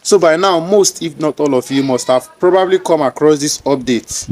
So by now, most if not all of you must have probably come across this update.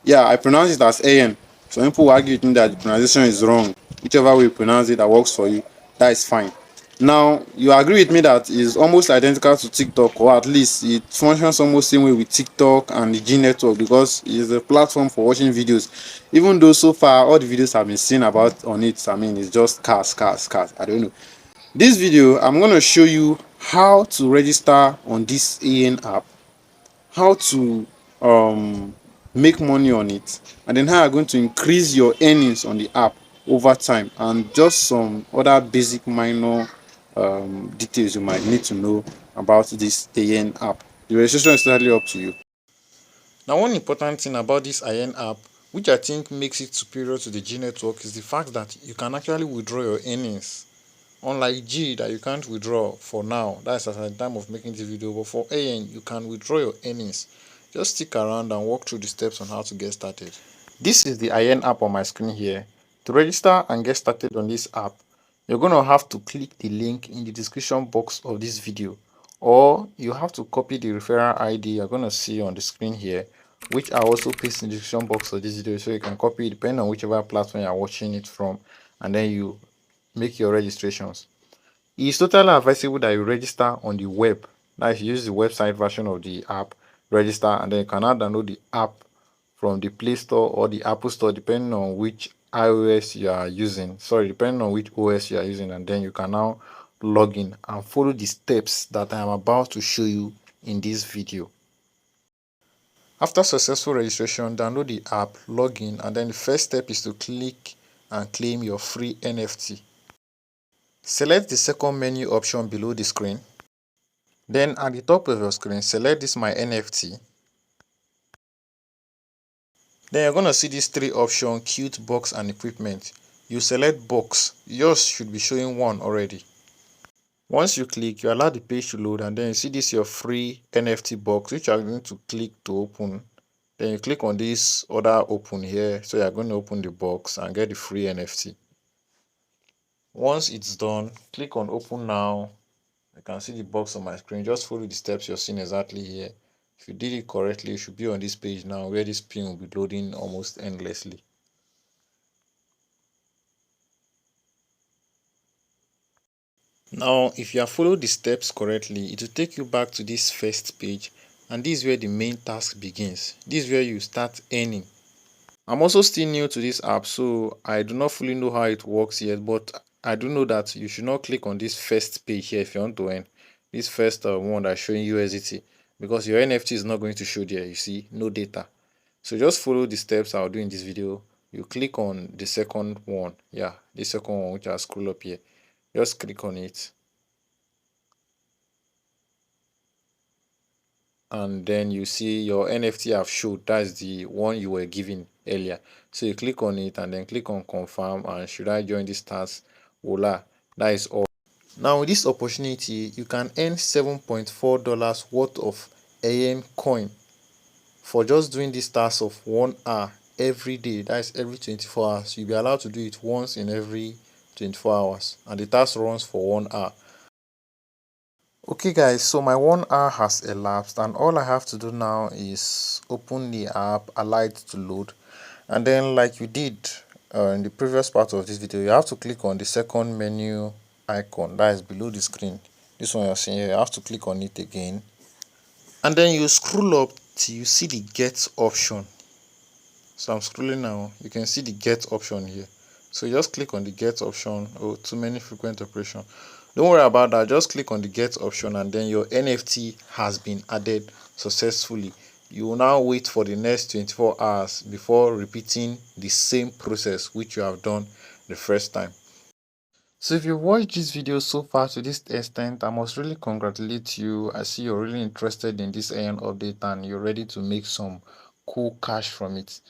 Yeah, I pronounce it as EYEN. Some people argue with me that the pronunciation is wrong. Whichever way you pronounce it that works for you, that is fine. Now, you agree with me that it's almost identical to TikTok, or at least it functions almost same way with TikTok and the G network, because it is a platform for watching videos. Even though so far all the videos have been seen about on it, I mean, it's just cars. I don't know. This video, I'm going to show you how to register on this EYEN app, how to make money on it, and then how you're going to increase your earnings on the app over time, and just some other basic minor details you might need to know about this EYEN app. The registration is totally up to you. Now, one important thing about this EYEN app, which I think makes it superior to the G network, is the fact that you can actually withdraw your earnings. Unlike G, that you can't withdraw for now, that's at the time of making this video, but for EYEN you can withdraw your earnings. Just stick around and walk through the steps on how to get started. This is the EYEN app on my screen here. To register and get started on this app, you're going to have to click the link in the description box of this video, or you have to copy the referral ID you're going to see on the screen here, which I also paste in the description box of this video, so you can copy it depending on whichever platform you're watching it from, and then you make your registrations. It's totally advisable that you register on the web. That is, use the website version of the app, register, and then you can now download the app from the Play Store or the Apple Store, depending on which iOS you are using. Sorry, depending on which OS you are using, and then you can now log in and follow the steps that I am about to show you in this video. After successful registration, download the app, log in, and then the first step is to click and claim your free NFT. Select the second menu option below the screen. Then at the top of your screen, select this My NFT. Then you're going to see these three options: Cute, Box, and Equipment. You select Box. Yours should be showing one already. Once you click, you allow the page to load, and then you see this your free NFT box, which you are going to click to open. Then you click on this other open here, so you're going to open the box and get the free NFT. Once it's done, click on Open Now. You can see the box on my screen. Just follow the steps you're seeing exactly here. If you did it correctly, you should be on this page now, where this pin will be loading almost endlessly. Now, if you have followed the steps correctly, it will take you back to this first page, and this is where the main task begins. This is where you start earning. I'm also still new to this app, so I do not fully know how it works yet, but I do know that you should not click on this first page here if you want to earn. This first one that's showing USDT, because your NFT is not going to show there. You see, no data. So just follow the steps I'll do in this video. You click on the second one. Yeah, the second one, which I'll scroll up here. Just click on it. And then you see your NFT have showed. That's the one you were given earlier. So you click on it and then click on confirm, and should I join this task? Voila, that is all. Now with this opportunity, you can earn $7.4 worth of EYEN coin for just doing this task of 1 hour every day. That is every 24 hours. You'll be allowed to do it once in every 24 hours, and the task runs for 1 hour. Okay guys, so my 1 hour has elapsed, and all I have to do now is open the app, allow it to load, and then like you did in the previous part of this video, you have to click on the second menu icon that is below the screen. This one you're seeing here, you have to click on it again, and then you scroll up till you see the get option. So I'm scrolling now, you can see the get option here. So you just click on the get option. Oh, too many frequent operation. Don't worry about that, just click on the get option, and then your NFT has been added successfully. You will now wait for the next 24 hours before repeating the same process which you have done the first time. So if you've watched this video so far to this extent, I must really congratulate you. I see you're really interested in this EYEN update and you're ready to make some cool cash from it.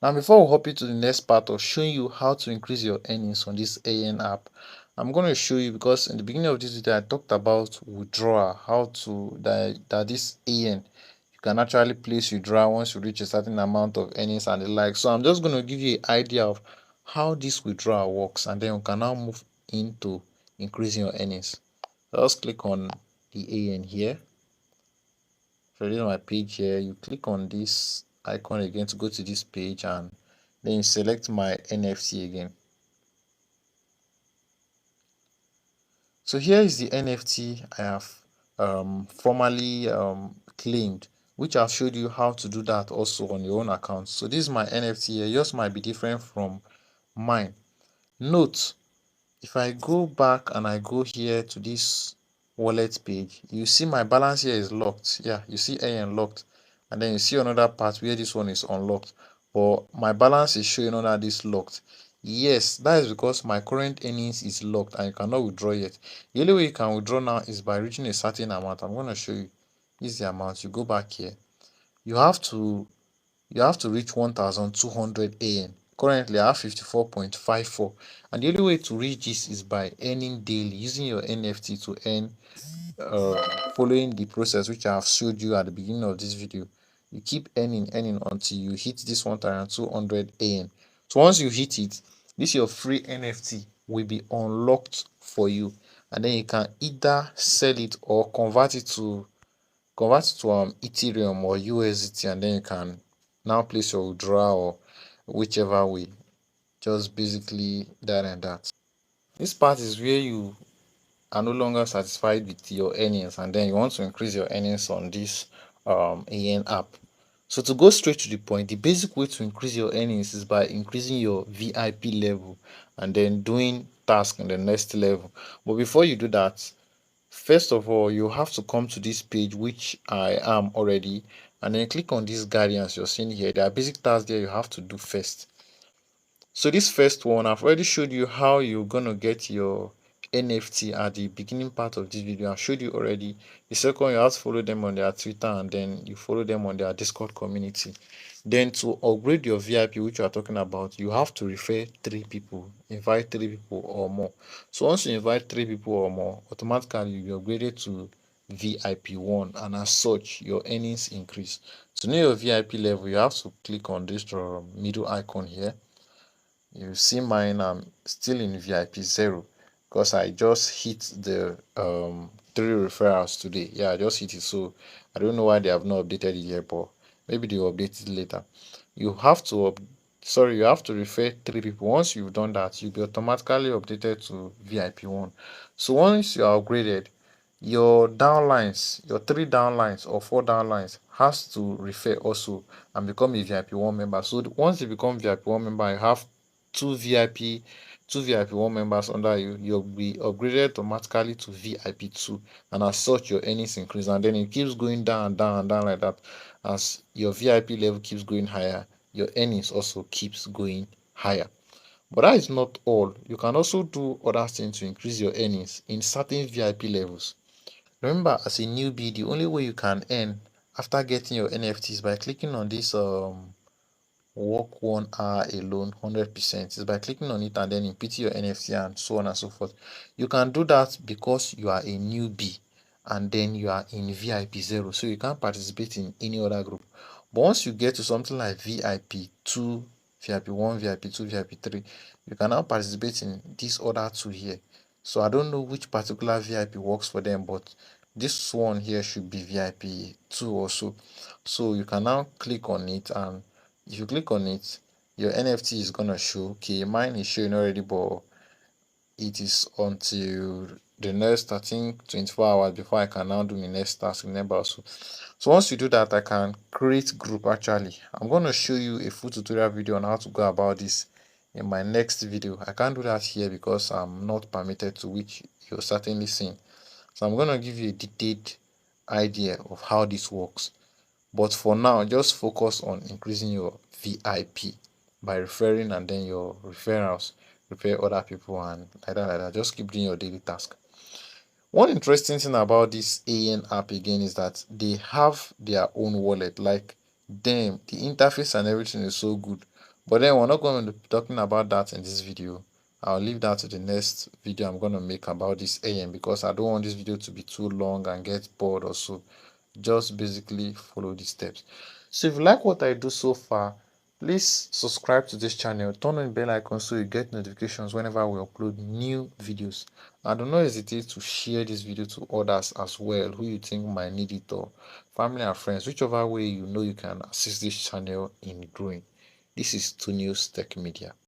Now, before we hop into the next part of showing you how to increase your earnings on this EYEN app, I'm going to show you, because in the beginning of this video I talked about withdrawal, how to that this EYEN, you can actually place withdrawal once you reach a certain amount of earnings and the like. So I'm just going to give you an idea of how this withdrawal works, and then we can now move into increasing your earnings. Just click on the EYEN here. So this is my page here. You click on this icon again to go to this page, and then you select my NFT again. So here is the NFT I have formally claimed, which I've showed you how to do that also on your own account. So this is my NFT here. Yours might be different from mine. Note, if I go back and I go here to this wallet page, you see my balance here is locked. Yeah, you see EYEN locked, and then you see another part where this one is unlocked, but my balance is showing under this locked. Yes, that is because my current earnings is locked and you cannot withdraw yet. The only way you can withdraw now is by reaching a certain amount. I'm going to show you. This is the amount. You go back here. You have to reach 1200 EYEN. Currently I have 54.54, and the only way to reach this is by earning daily using your NFT to earn, following the process which I have showed you at the beginning of this video. You keep earning until you hit this 1200 EYEN. So once you hit it, this your free NFT will be unlocked for you, and then you can either sell it or convert to Ethereum or USDT, and then you can now place your withdrawal or whichever way. Just basically that and that. This part is where you are no longer satisfied with your earnings and then you want to increase your earnings on this EYEN app. So to go straight to the point, the basic way to increase your earnings is by increasing your VIP level and then doing tasks in the next level. But before you do that, first of all, you have to come to this page, which I am already, and then click on these guardians you're seeing here. There are basic tasks there you have to do first. So this first one, I've already showed you how you're gonna get your NFT at the beginning part of this video. I showed you already. The second one, you have to follow them on their Twitter and then you follow them on their Discord community. Then to upgrade your VIP, which we are talking about, you have to refer 3 people, invite 3 people or more. So once you invite 3 people or more, automatically you'll be upgraded to VIP 1, and as such your earnings increase. To know your VIP level, you have to click on this middle icon here. You see mine, I'm still in VIP 0 because I just hit the 3 referrals today. Yeah, I just hit it, so I don't know why they have not updated it yet, but maybe they will update it later. You have to you have to refer 3 people. Once you've done that, you'll be automatically updated to VIP 1. So once you are upgraded, your downlines, your 3 downlines or 4 downlines has to refer also and become a VIP 1 member. So once you become VIP 1 member, you have two VIP 1 members under you, you'll be upgraded automatically to VIP 2, and as such your earnings increase, and then it keeps going down and down and down like that. As your VIP level keeps going higher, your earnings also keeps going higher. But that is not all. You can also do other things to increase your earnings in certain VIP levels. Remember, as a newbie, the only way you can earn after getting your NFTs by clicking on this work 1 hour alone 100% is by clicking on it and then inputting your NFT and so on and so forth. You can do that because you are a newbie and then you are in VIP 0, so you can't participate in any other group. But once you get to something like VIP 2, VIP 1, VIP 2, VIP 3, you can now participate in these other 2 here. So I don't know which particular VIP works for them, but this one here should be VIP 2 also. So you can now click on it, and if you click on it, your NFT is gonna show. Okay, mine is showing already, but it is until the next, I think, 24 hours before I can now do the next task. Remember also. So once you do that, I can create group. Actually, I'm gonna show you a full tutorial video on how to go about this in my next video. I can't do that here because I'm not permitted to, which you're certainly seeing. So I'm gonna give you a detailed idea of how this works. But for now, just focus on increasing your VIP by referring, and then your referrals refer other people, and like that. Just keep doing your daily task. One interesting thing about this EYEN app again is that they have their own wallet. Like them, the interface and everything is so good. But then we're not going to be talking about that in this video. I'll leave that to the next video I'm going to make about this EYEN, because I don't want this video to be too long and get bored or so. Just basically follow the steps. So if you like what I do so far, Please subscribe to this channel, turn on the bell icon so you get notifications whenever we upload new videos, and do not hesitate to share this video to others as well who you think might need it, or family and friends, whichever way you know you can assist this channel in growing. This is 2 News Tech Media.